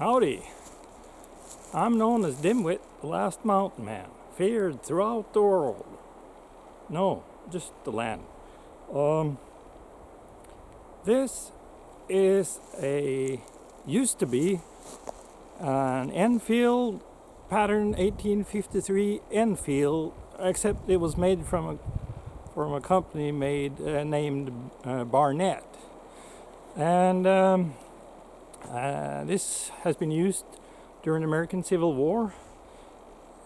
Howdy, I'm known as Dimwit, the last mountain man, feared throughout the world. No, just the land. This is used to be an Enfield pattern 1853 Enfield, except it was made from a company named Barnett. And this has been used during the American Civil War,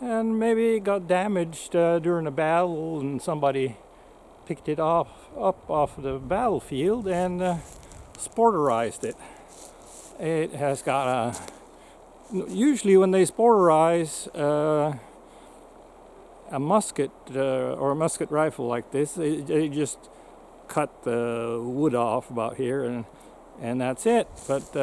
and maybe it got damaged during a battle, and somebody picked it up off the battlefield and sporterized it. It has got usually when they sporterize a musket or a musket rifle like this, they just cut the wood off about here and that's it. But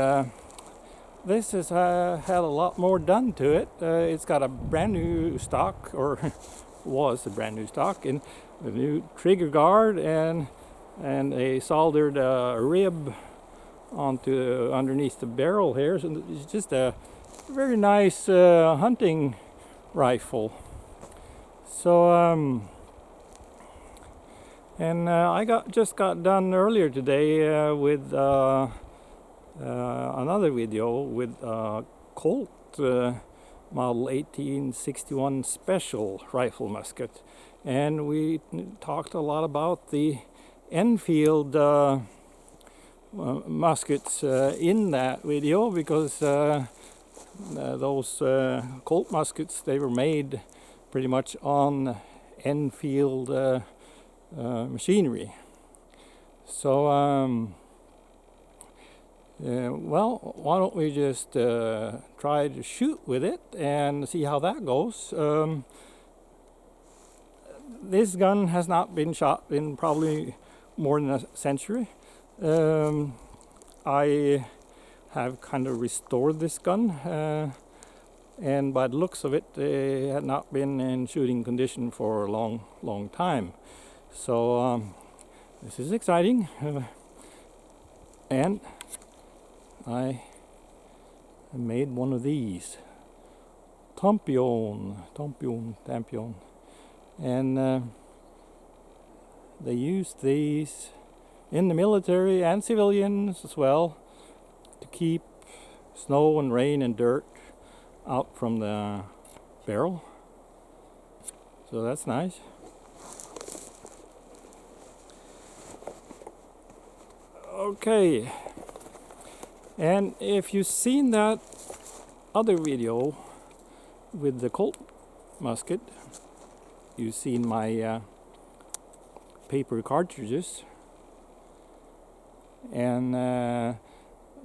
this has had a lot more done to it. It's got a brand new stock, or was a brand new stock, and a new trigger guard and a soldered rib underneath the barrel here. So it's just a very nice hunting rifle. So I just got done earlier today with another video with Colt model 1861 special rifle musket, and we talked a lot about the Enfield muskets in that video, because those Colt muskets, they were made pretty much on Enfield machinery. So well, why don't we just try to shoot with it and see how that goes. This gun has not been shot in probably more than a century. I have kind of restored this gun, and by the looks of it, it had not been in shooting condition for a long time. So this is exciting, and I made one of these Tampion, and they used these in the military and civilians as well to keep snow and rain and dirt out from the barrel. So that's nice. Okay, and if you've seen that other video with the Colt musket, you've seen my paper cartridges, and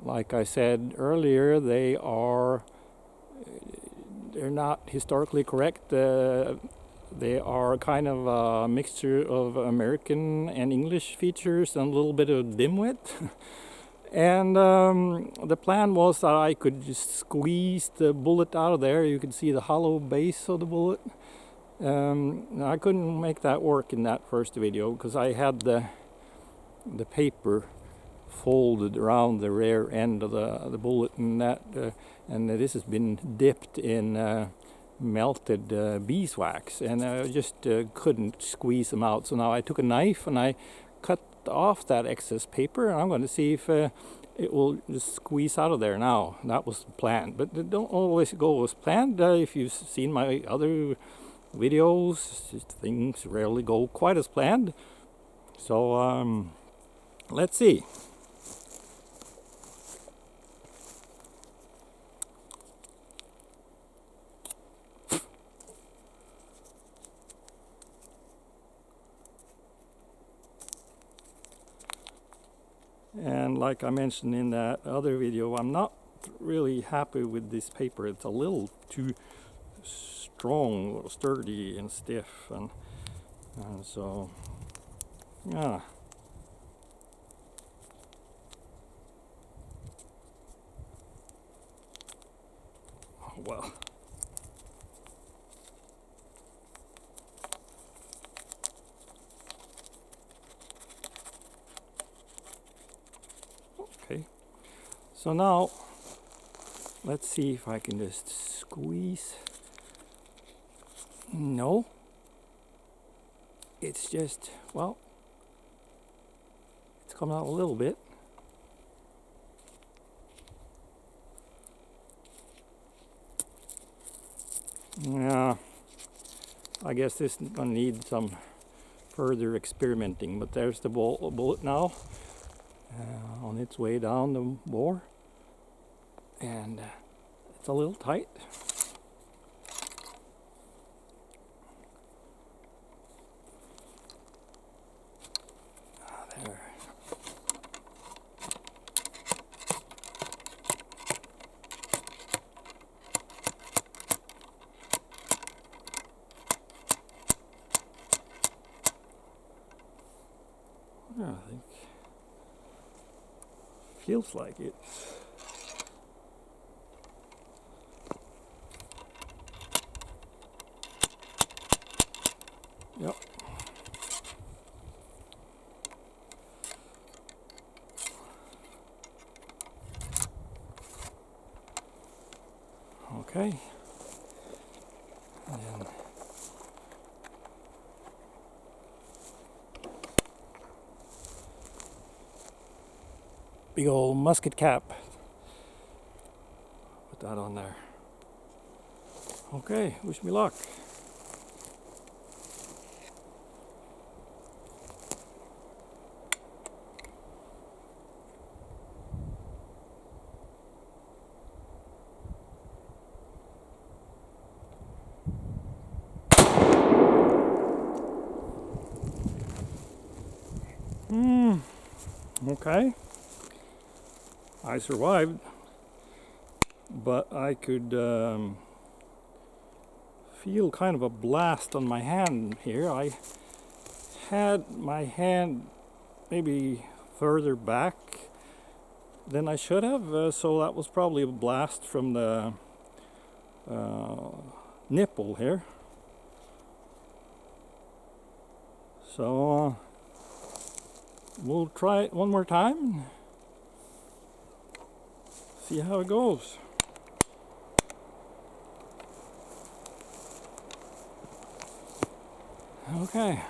like I said earlier, they're not historically correct. They are kind of a mixture of American and English features and a little bit of Dimwit. And the plan was that I could just squeeze the bullet out of there. You could see the hollow base of the bullet. I couldn't make that work in that first video because I had the paper folded around the rear end of the bullet, and this has been dipped in melted beeswax, and I just couldn't squeeze them out. So now I took a knife and I cut off that excess paper, and I'm going to see if it will just squeeze out of there now. That was the plan, but they don't always go as planned. If you've seen my other videos, things rarely go quite as planned. So let's see. And like I mentioned in that other video, I'm not really happy with this paper. It's a little too strong, a little sturdy and stiff, and so yeah. Well. Okay. So now Let's see if I can just squeeze. No. It's just, well, it's coming out a little bit. Yeah, I guess this is gonna need some further experimenting, but there's the bullet now on its way down the bore, and it's a little tight. There. Yeah, I think feels like it. Yep. Okay. And then big old musket cap. Put that on there. Okay, wish me luck. Okay. I survived, but I could feel kind of a blast on my hand here. I had my hand maybe further back than I should have, so that was probably a blast from the nipple here. So we'll try it one more time, see how it goes. Okay.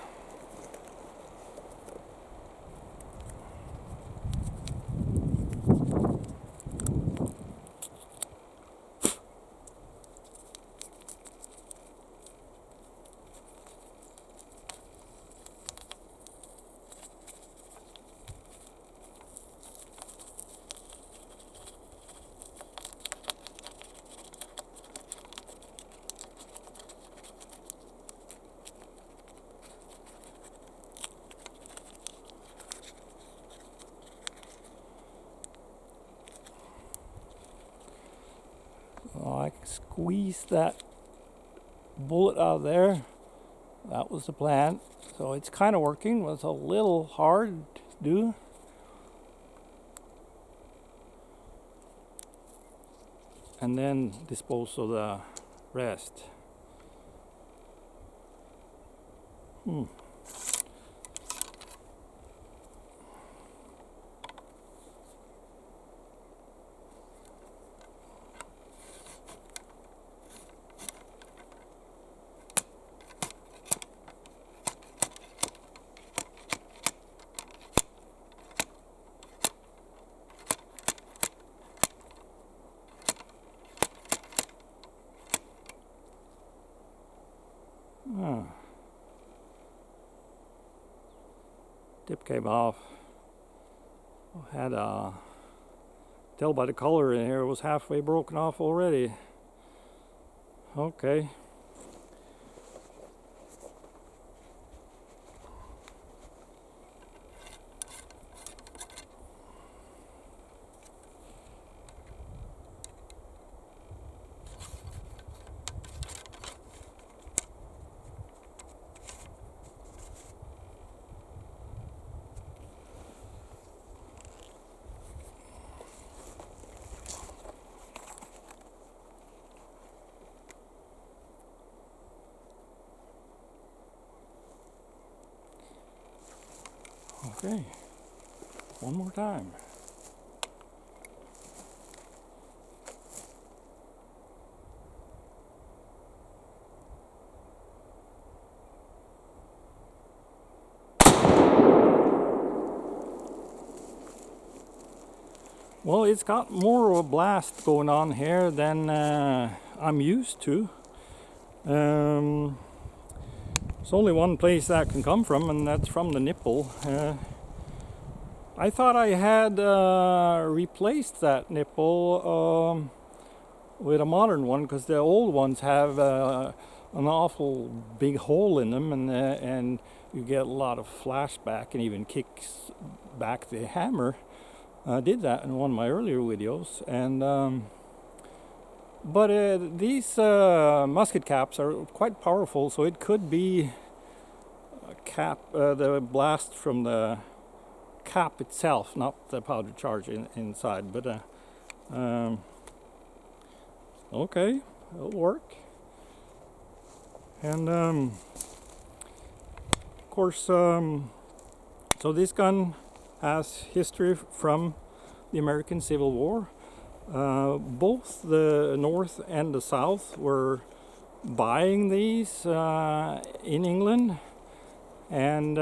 I squeezed that bullet out of there. That was the plan. So it's kind of working. It's a little hard to do. And then dispose of the rest. Tip came off. I had tell by the color in here it was halfway broken off already. Okay. Okay, one more time. Well, it's got more of a blast going on here than I'm used to. There's only one place that can come from, and that's from the nipple. I thought I had replaced that nipple with a modern one, because the old ones have an awful big hole in them, and you get a lot of flashback and even kicks back the hammer. I did that in one of my earlier videos, and but these musket caps are quite powerful, so it could be a cap, the blast from the cap itself, not the powder charge inside. But okay, it'll work. And of course, so this gun has history from the American Civil War. Both the North and the South were buying these in England, and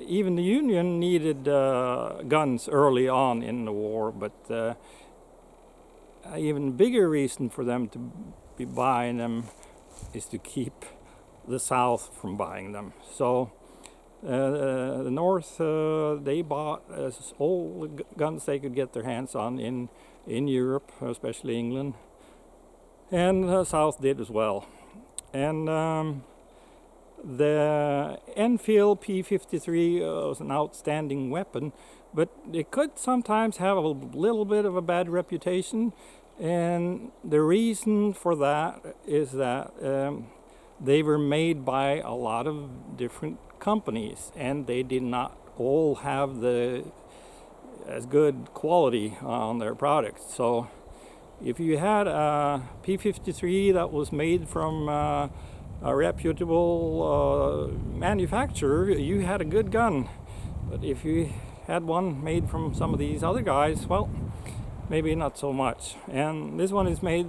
even the Union needed guns early on in the war, but even bigger reason for them to be buying them is to keep the South from buying them. So the North, they bought all the guns they could get their hands on in Europe, especially England, and the South did as well. And the Enfield P53 was an outstanding weapon, but it could sometimes have a little bit of a bad reputation, and the reason for that is that they were made by a lot of different companies, and they did not all have as good quality on their products. So if you had a P53 that was made from a reputable manufacturer, you had a good gun. But if you had one made from some of these other guys, well, maybe not so much. And this one is made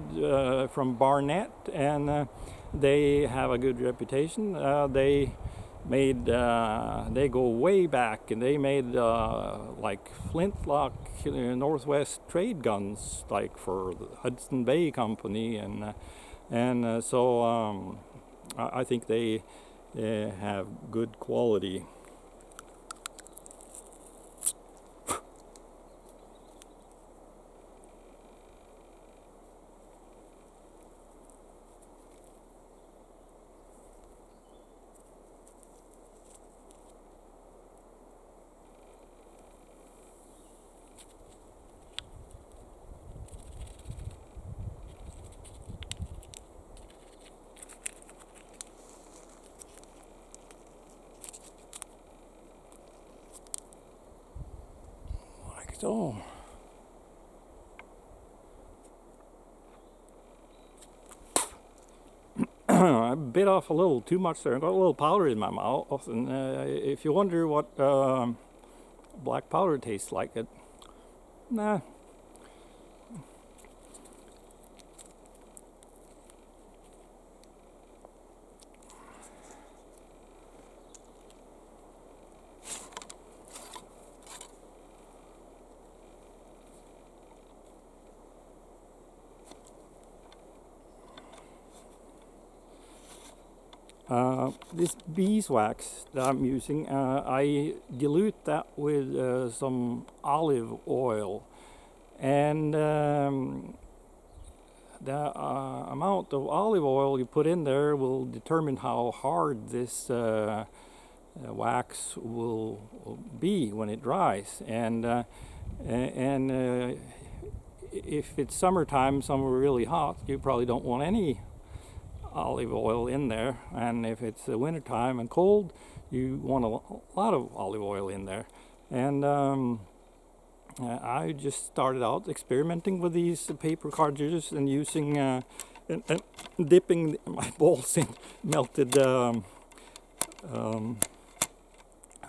from Barnett, and they have a good reputation. They go way back, and they made like flintlock Northwest trade guns, like for the Hudson Bay Company, and so I think they have good quality. So I bit off a little too much there. I got a little powder in my mouth, and if you wonder what black powder tastes like, nah. This beeswax that I'm using, I dilute that with some olive oil, and the amount of olive oil you put in there will determine how hard this wax will be when it dries. And if it's summertime, somewhere really hot, you probably don't want any olive oil in there, and if it's winter time and cold, you want a lot of olive oil in there. And I just started out experimenting with these paper cartridges and using and dipping my balls in melted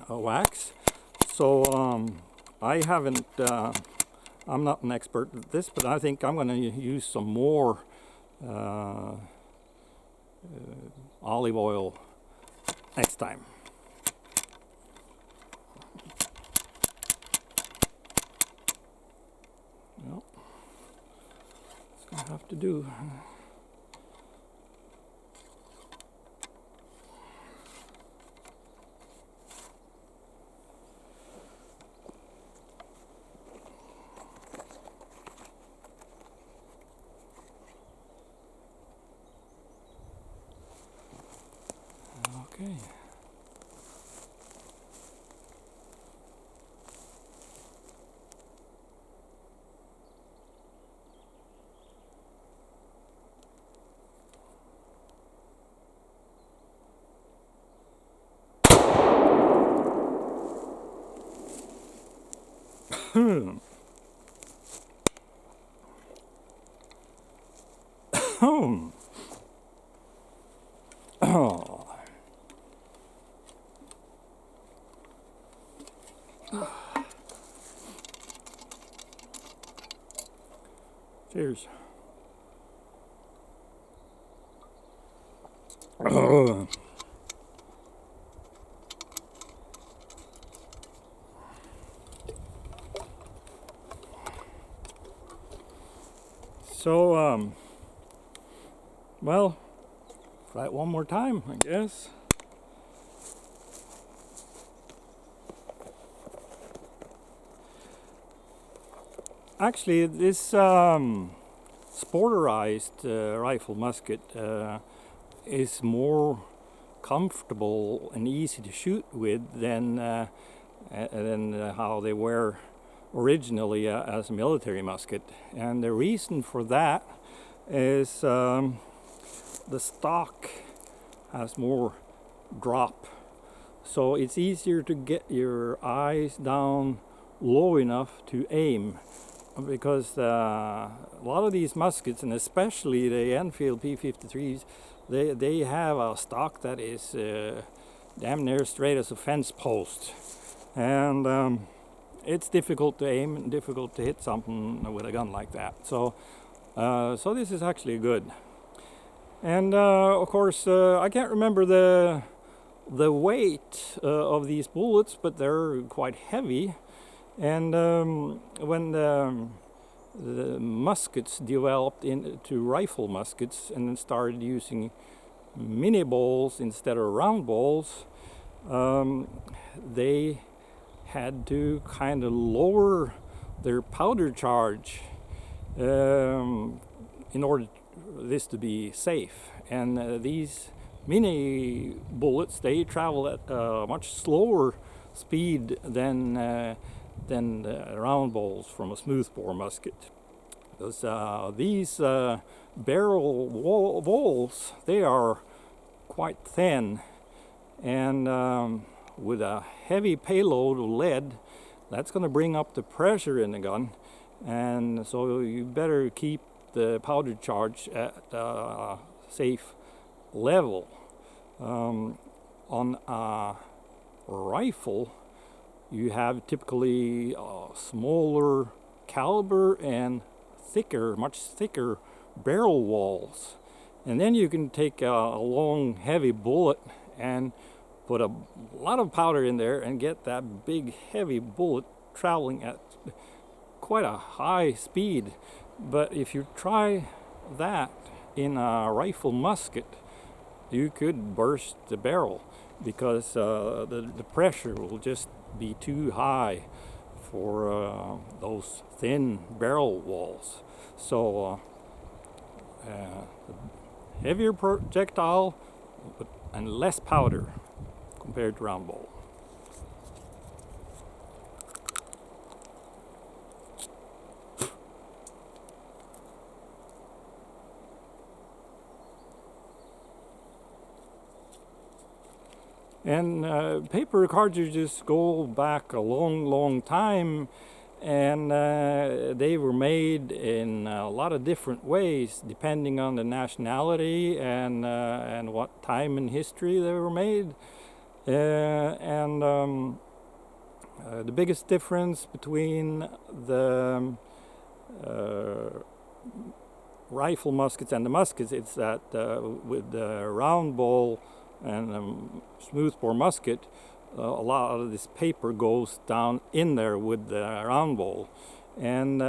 wax. So I haven't I'm not an expert at this, but I think I'm going to use some more olive oil next time. Well, it's gonna have to do. Okay. Oh. Cheers. So, well, try it one more time, I guess. Actually, this sporterized rifle musket is more comfortable and easy to shoot with than how they were originally as a military musket. And the reason for that is the stock has more drop, so it's easier to get your eyes down low enough to aim, because a lot of these muskets, and especially the Enfield P53s, they have a stock that is damn near straight as a fence post, and it's difficult to aim and difficult to hit something with a gun like that. So this is actually good. And of course, I can't remember the weight of these bullets, but they're quite heavy. And when the muskets developed into rifle muskets and then started using mini balls instead of round balls, they had to kind of lower their powder charge in order for this to be safe. And these mini bullets, they travel at a much slower speed than the round balls from a smoothbore musket. Because these barrel walls, they are quite thin, and with a heavy payload of lead, that's going to bring up the pressure in the gun, and so you better keep the powder charge at a safe level. On a rifle, you have typically smaller caliber and much thicker barrel walls, and then you can take a long heavy bullet and put a lot of powder in there and get that big heavy bullet traveling at quite a high speed. But if you try that in a rifle musket, you could burst the barrel, because the pressure will just be too high for those thin barrel walls. So heavier projectile and less powder compared to round ball. And paper cartridges go back a long time, and they were made in a lot of different ways depending on the nationality and what time in history they were made. The biggest difference between the rifle muskets and the muskets is that with the round ball and smoothbore musket, a lot of this paper goes down in there with the round ball, and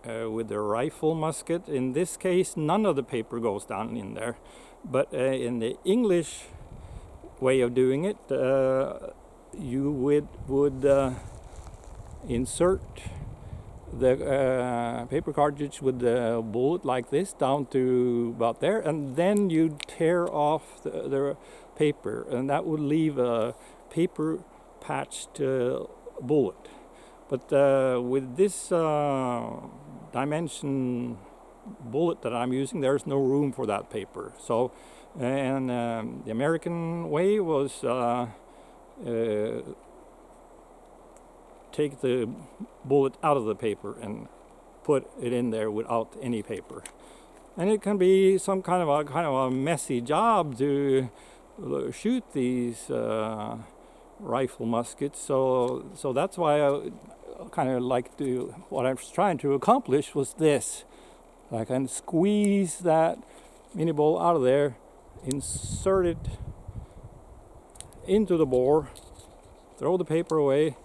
with the rifle musket. In this case, none of the paper goes down in there, but in the English way of doing it, you would insert the paper cartridge with the bullet like this down to about there, and then you tear off the paper, and that would leave a paper patched bullet. But with this dimension bullet that I'm using, there's no room for that paper. So, and the American way was take the bullet out of the paper and put it in there without any paper. And it can be some kind of a messy job to shoot these rifle muskets. So that's why I kind of like to, what I was trying to accomplish was this. I can squeeze that mini bowl out of there, insert it into the bore, throw the paper away,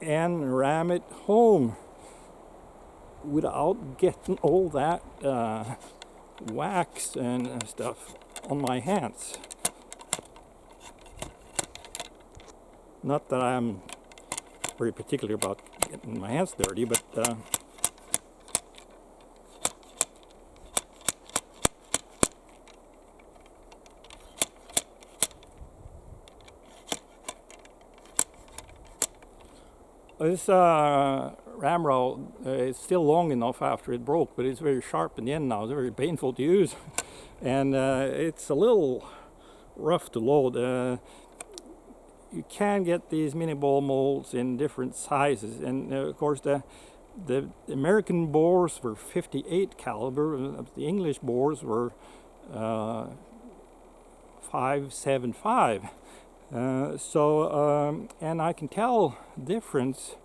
and ram it home without getting all that wax and stuff on my hands. Not that I'm very particular about getting my hands dirty, but this ramrod is still long enough after it broke, but it's very sharp in the end now. It's very painful to use, and it's a little rough to load. You can get these mini ball molds in different sizes, and of course the American bores were 58 caliber. The English bores were 5.75. And I can tell difference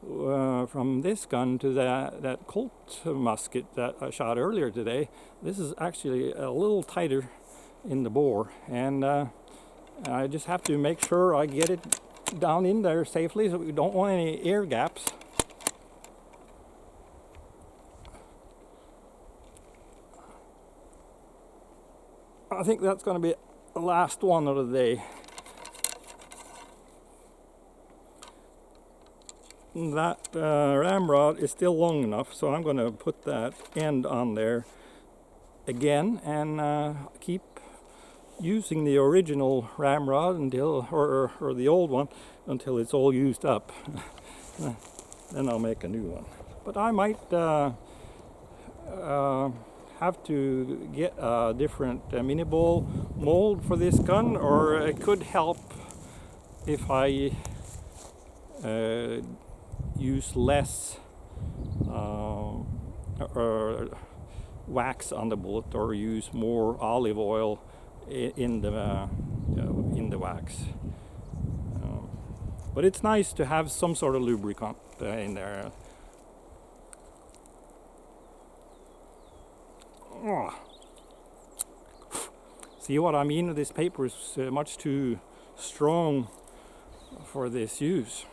from this gun to that Colt musket that I shot earlier today. This is actually a little tighter in the bore, and I just have to make sure I get it down in there safely, so we don't want any air gaps. I think that's going to be the last one of the day. That ramrod is still long enough, so I'm going to put that end on there again and keep using the original ramrod until, or the old one, until it's all used up. Then I'll make a new one. But I might have to get a different mini ball mold for this gun, or it could help if I use less wax on the bullet, or use more olive oil in the wax. But it's nice to have some sort of lubricant in there. Oh. See what I mean? This paper is much too strong for this use.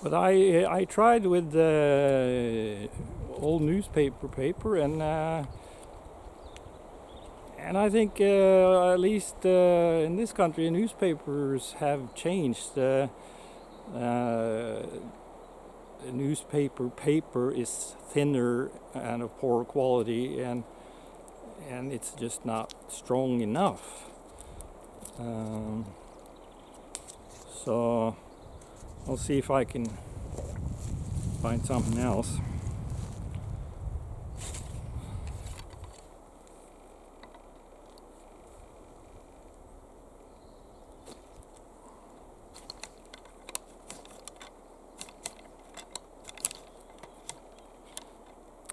But I tried with old newspaper paper, and I think at least in this country, newspapers have changed. The newspaper paper is thinner and of poor quality, and it's just not strong enough. So I'll see if I can find something else.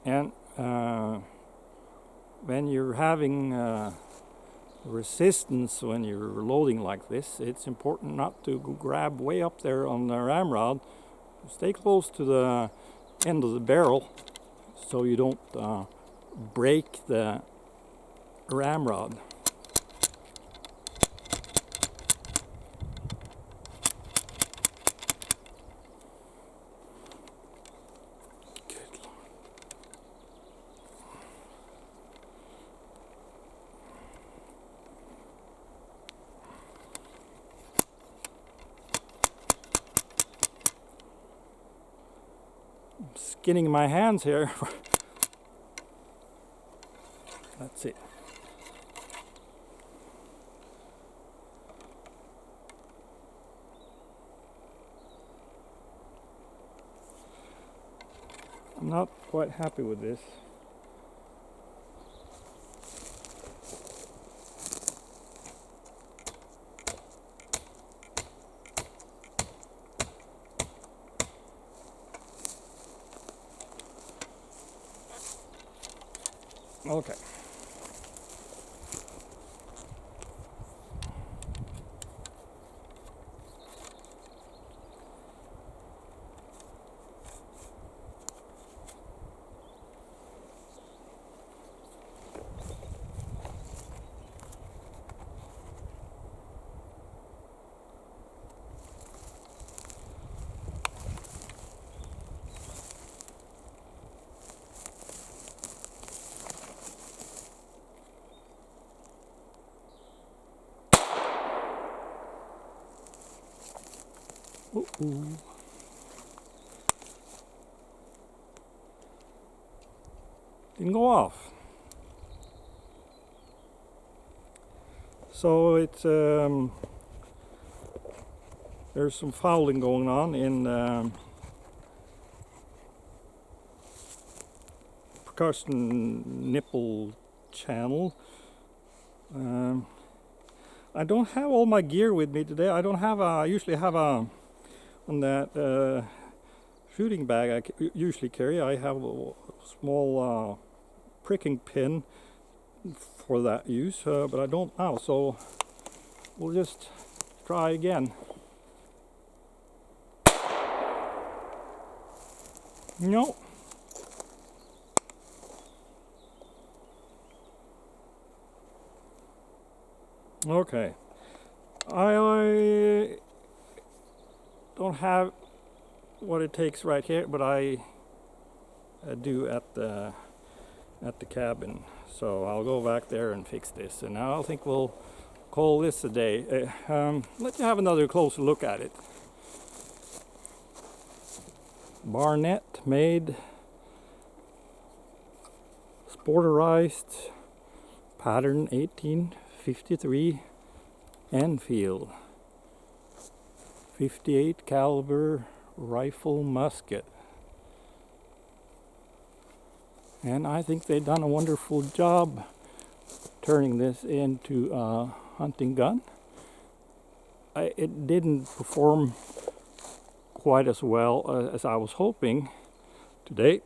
And when you're having resistance when you're loading like this, it's important not to grab way up there on the ramrod. Stay close to the end of the barrel so you don't break the ramrod. Skinning my hands here. That's it. I'm not quite happy with this. Okay. Uh-oh. Didn't go off. So it's there's some fouling going on in percussion nipple channel. I don't have all my gear with me today. I don't have I usually have on that shooting bag I usually carry, I have a small pricking pin for that use, but I don't now, so we'll just try again. No. Okay. I don't have what it takes right here, but I do at the cabin. So I'll go back there and fix this, and I think we'll call this a day. Let you have another closer look at it. Barnett made, sporterized, pattern 1853 Enfield, 58 caliber rifle musket. And I think they've done a wonderful job turning this into a hunting gun. It didn't perform quite as well as I was hoping today,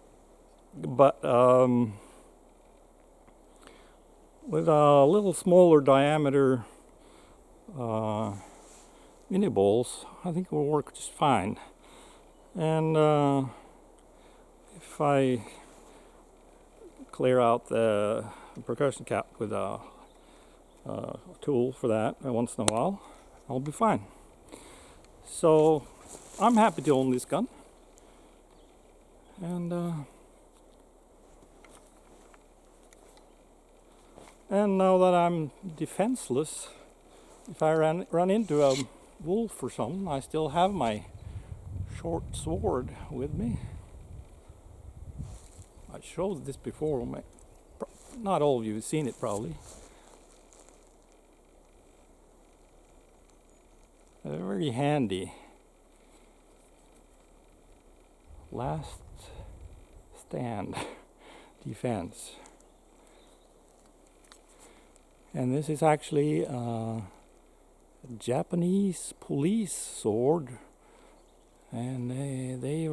but with a little smaller diameter mini balls, I think it will work just fine. And if I clear out the percussion cap with a tool for that once in a while, I'll be fine. So I'm happy to own this gun, and now that I'm defenseless, if I run into a wolf or something, I still have my short sword with me. I showed this before. Not all of you have seen it probably. Very handy. Last stand defense. And this is actually a Japanese police sword, and they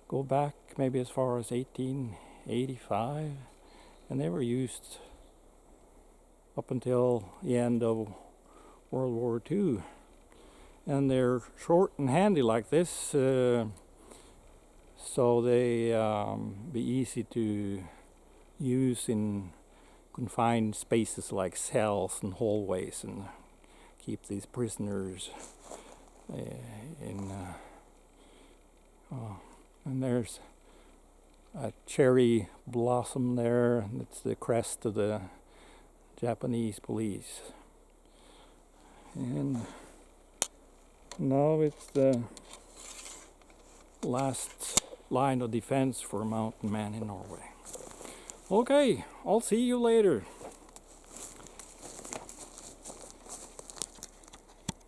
go back maybe as far as 1885, and they were used up until the end of World War II. And they're short and handy like this, so they be easy to use in confined spaces like cells and hallways, and keep these prisoners in. And there's a cherry blossom there, and it's the crest of the Japanese police. And now it's the last line of defense for mountain man in Norway. Okay, I'll see you later.